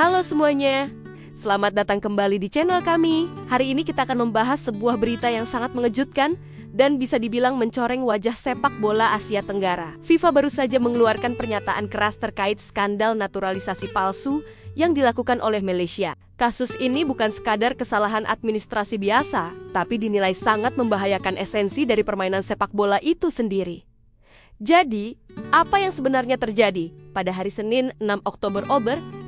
Halo semuanya, selamat datang kembali di channel kami. Hari ini kita akan membahas sebuah berita yang sangat mengejutkan dan bisa dibilang mencoreng wajah sepak bola Asia Tenggara. FIFA baru saja mengeluarkan pernyataan keras terkait skandal naturalisasi palsu yang dilakukan oleh Malaysia. Kasus ini bukan sekadar kesalahan administrasi biasa, tapi dinilai sangat membahayakan esensi dari permainan sepak bola itu sendiri. Jadi, apa yang sebenarnya terjadi? Pada hari Senin 6 Oktober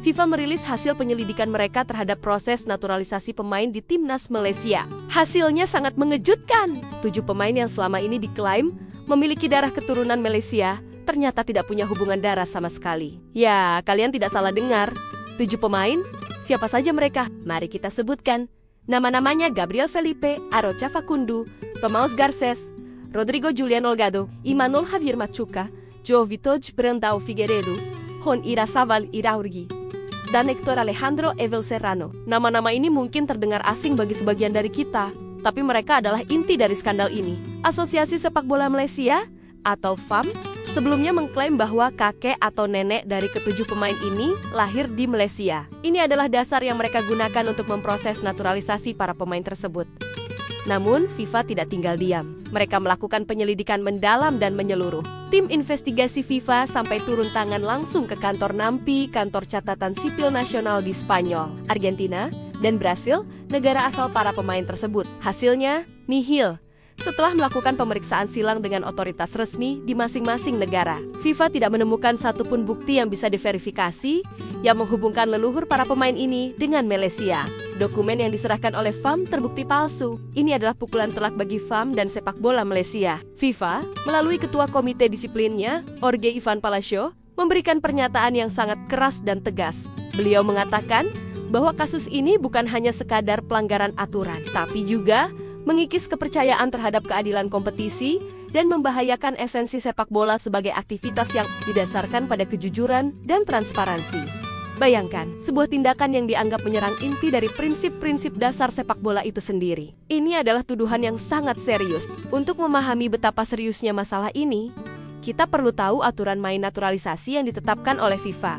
FIFA merilis hasil penyelidikan mereka terhadap proses naturalisasi pemain di timnas Malaysia. Hasilnya sangat mengejutkan. 7 pemain yang selama ini diklaim memiliki darah keturunan Malaysia ternyata tidak punya hubungan darah sama sekali. Ya, kalian tidak salah dengar. 7 pemain? Siapa saja mereka? Mari kita sebutkan. Nama-namanya Gabriel Felipe, Arocha Facundo, Tomás Garcés, Rodrigo Julian Olgado, Imanol Javier Machuca, João Vitor Brandão Figueiredo, Jon Irazábal Iraurgi, dan Hector Alejandro Evel Serrano. Nama-nama ini mungkin terdengar asing bagi sebagian dari kita, tapi mereka adalah inti dari skandal ini. Asosiasi Sepak Bola Malaysia, atau FAM, sebelumnya mengklaim bahwa kakek atau nenek dari ketujuh pemain ini lahir di Malaysia. Ini adalah dasar yang mereka gunakan untuk memproses naturalisasi para pemain tersebut. Namun, FIFA tidak tinggal diam. Mereka melakukan penyelidikan mendalam dan menyeluruh. Tim investigasi FIFA sampai turun tangan langsung ke kantor NAMPI, kantor catatan sipil nasional di Spanyol, Argentina, dan Brasil, negara asal para pemain tersebut. Hasilnya, nihil. Setelah melakukan pemeriksaan silang dengan otoritas resmi di masing-masing negara, FIFA tidak menemukan satupun bukti yang bisa diverifikasi yang menghubungkan leluhur para pemain ini dengan Malaysia. Dokumen yang diserahkan oleh FAM terbukti palsu. Ini adalah pukulan telak bagi FAM dan sepak bola Malaysia. FIFA, melalui ketua komite disiplinnya, Jorge Ivan Palacio, memberikan pernyataan yang sangat keras dan tegas. Beliau mengatakan bahwa kasus ini bukan hanya sekadar pelanggaran aturan, tapi juga mengikis kepercayaan terhadap keadilan kompetisi dan membahayakan esensi sepak bola sebagai aktivitas yang didasarkan pada kejujuran dan transparansi. Bayangkan, sebuah tindakan yang dianggap menyerang inti dari prinsip-prinsip dasar sepak bola itu sendiri. Ini adalah tuduhan yang sangat serius. Untuk memahami betapa seriusnya masalah ini, kita perlu tahu aturan main naturalisasi yang ditetapkan oleh FIFA.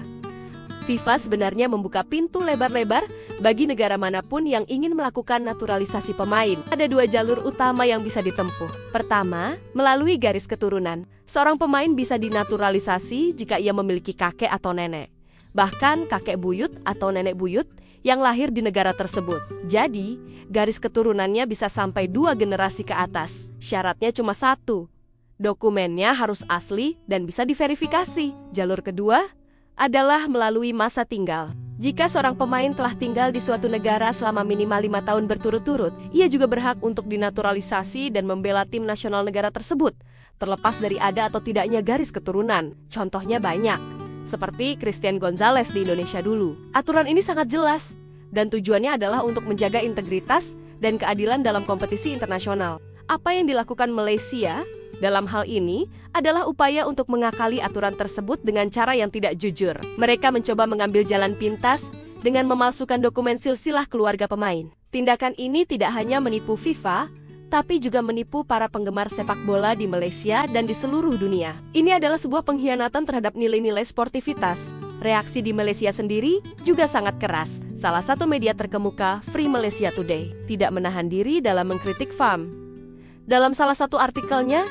FIFA sebenarnya membuka pintu lebar-lebar bagi negara manapun yang ingin melakukan naturalisasi pemain. Ada 2 jalur utama yang bisa ditempuh. Pertama, melalui garis keturunan. Seorang pemain bisa dinaturalisasi jika ia memiliki kakek atau nenek. Bahkan kakek buyut atau nenek buyut yang lahir di negara tersebut. Jadi, garis keturunannya bisa sampai 2 generasi ke atas. Syaratnya cuma 1. Dokumennya harus asli dan bisa diverifikasi. Jalur kedua adalah melalui masa tinggal. Jika seorang pemain telah tinggal di suatu negara selama minimal 5 tahun berturut-turut, ia juga berhak untuk dinaturalisasi dan membela tim nasional negara tersebut, terlepas dari ada atau tidaknya garis keturunan. Contohnya banyak, seperti Christian Gonzalez di Indonesia dulu. Aturan ini sangat jelas, dan tujuannya adalah untuk menjaga integritas dan keadilan dalam kompetisi internasional. Apa yang dilakukan Malaysia dalam hal ini adalah upaya untuk mengakali aturan tersebut dengan cara yang tidak jujur. Mereka mencoba mengambil jalan pintas dengan memalsukan dokumen silsilah keluarga pemain. Tindakan ini tidak hanya menipu FIFA, tapi juga menipu para penggemar sepak bola di Malaysia dan di seluruh dunia. Ini adalah sebuah pengkhianatan terhadap nilai-nilai sportivitas. Reaksi di Malaysia sendiri juga sangat keras. Salah satu media terkemuka, Free Malaysia Today, tidak menahan diri dalam mengkritik FAM. Dalam salah satu artikelnya,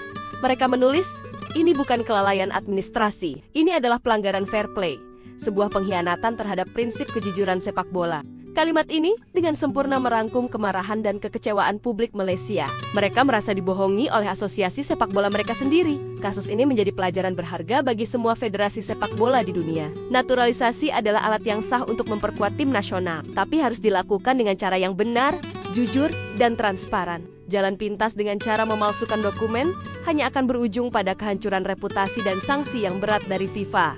mereka menulis, ini bukan kelalaian administrasi, ini adalah pelanggaran fair play, sebuah pengkhianatan terhadap prinsip kejujuran sepak bola. Kalimat ini dengan sempurna merangkum kemarahan dan kekecewaan publik Malaysia. Mereka merasa dibohongi oleh asosiasi sepak bola mereka sendiri. Kasus ini menjadi pelajaran berharga bagi semua federasi sepak bola di dunia. Naturalisasi adalah alat yang sah untuk memperkuat tim nasional, tapi harus dilakukan dengan cara yang benar, jujur, dan transparan. Jalan pintas dengan cara memalsukan dokumen hanya akan berujung pada kehancuran reputasi dan sanksi yang berat dari FIFA.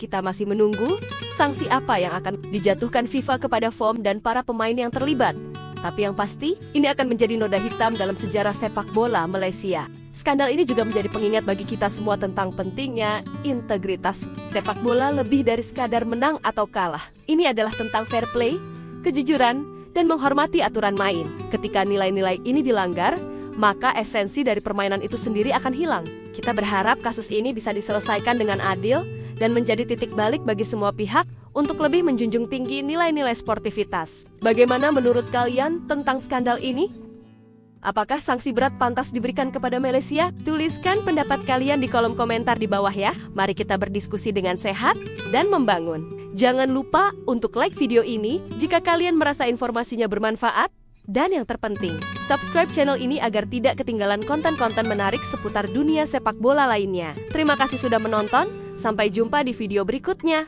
Kita masih menunggu sanksi apa yang akan dijatuhkan FIFA kepada FAM dan para pemain yang terlibat. Tapi yang pasti, ini akan menjadi noda hitam dalam sejarah sepak bola Malaysia. Skandal ini juga menjadi pengingat bagi kita semua tentang pentingnya integritas. Sepak bola lebih dari sekadar menang atau kalah. Ini adalah tentang fair play, kejujuran, dan menghormati aturan main. Ketika nilai-nilai ini dilanggar, maka esensi dari permainan itu sendiri akan hilang. Kita berharap kasus ini bisa diselesaikan dengan adil dan menjadi titik balik bagi semua pihak untuk lebih menjunjung tinggi nilai-nilai sportivitas. Bagaimana menurut kalian tentang skandal ini? Apakah sanksi berat pantas diberikan kepada Malaysia? Tuliskan pendapat kalian di kolom komentar di bawah ya. Mari kita berdiskusi dengan sehat dan membangun. Jangan lupa untuk like video ini jika kalian merasa informasinya bermanfaat. Dan yang terpenting, subscribe channel ini agar tidak ketinggalan konten-konten menarik seputar dunia sepak bola lainnya. Terima kasih sudah menonton, sampai jumpa di video berikutnya.